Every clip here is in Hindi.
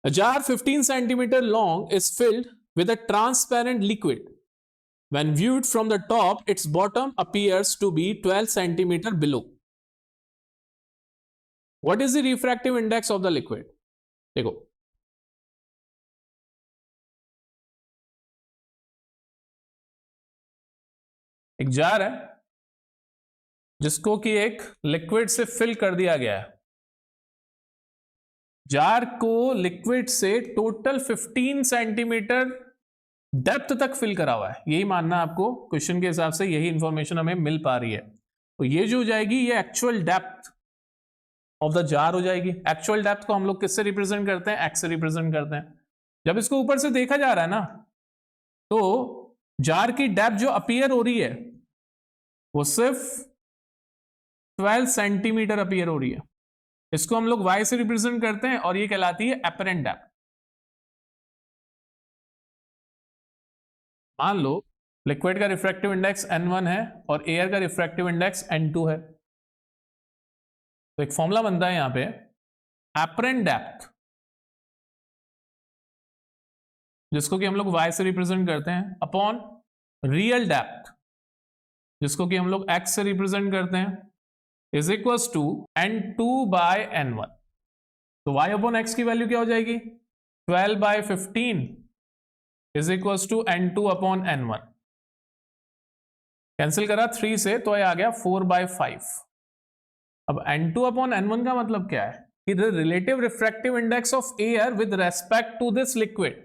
A jar 15 centimeter long is filled with a transparent liquid. When viewed from the top, its bottom appears to be 12 centimeter below. What is the refractive index of the liquid? देखो, एक जार है जिसको कि एक लिक्विड से फिल कर दिया गया है। जार को लिक्विड से टोटल 15 सेंटीमीटर डेप्थ तक फिल करा हुआ है, यही मानना आपको क्वेश्चन के हिसाब से, यही इंफॉर्मेशन हमें मिल पा रही है। तो ये जो हो जाएगी ये actual depth of the jar हो जाएगी। एक्चुअल डेप्थ को हम लोग किससे रिप्रेजेंट करते हैं? एक्स से रिप्रेजेंट करते हैं। जब इसको ऊपर से देखा जा रहा है ना, तो जार की डेप्थ जो अपीयर हो रही है वो सिर्फ 12 सेंटीमीटर अपीयर हो रही है। इसको हम लोग y से रिप्रेजेंट करते हैं और ये कहलाती है एपरेंट डेप्थ। मान लो लिक्विड का रिफ्रैक्टिव इंडेक्स n1 है और एयर का रिफ्रैक्टिव इंडेक्स n2 है, तो एक फॉर्मूला बनता है यहां पे एपरेंट डेप्थ, जिसको कि हम लोग y से रिप्रेजेंट करते हैं, अपॉन रियल डेप्थ, जिसको कि हम लोग x से रिप्रेजेंट करते हैं, is equals to n2 bye n1। तो y अपॉन x की वैल्यू क्या हो जाएगी? 12 by 15 is equals to n2 upon n1। Cancel करा 3 से तो ये आ गया 4 बाय 5। अब n2 अपॉन n1 का मतलब क्या है कि the relative refractive index of air with respect to this liquid,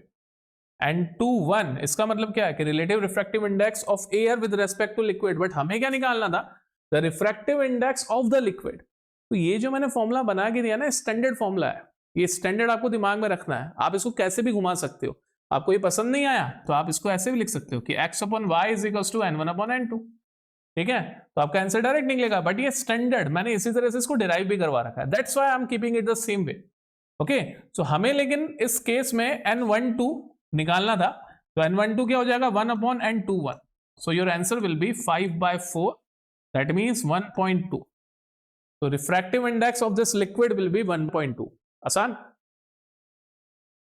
n21, इसका मतलब क्या है कि relative refractive index of air with respect to liquid. But हमें क्या निकालना था? The refractive index of the liquid. तो ये जो मैंने फॉर्मूला बना के दिया ना, स्टैंडर्ड फॉर्मूला है, ये स्टैंडर्ड आपको दिमाग में रखना है। आप इसको कैसे भी घुमा सकते हो। आपको ये पसंद नहीं आया तो आप इसको ऐसे भी लिख सकते हो कि x upon y is equals to n1 upon n2। ठीक है, तो आपका आंसर डायरेक्ट निकलेगा। बट ये स्टैंडर्ड मैंने इसी तरह से इसको डिराइव भी करवा रखा है, that's why I am keeping it the same way. Okay, so हमें लेकिन इस केस में n12 निकालना था, तो n12 क्या हो जाएगा? 1 upon n21। So your answer will be 5 by 4, that means 1.2। तो refractive index of this liquid will be 1.2। आसान।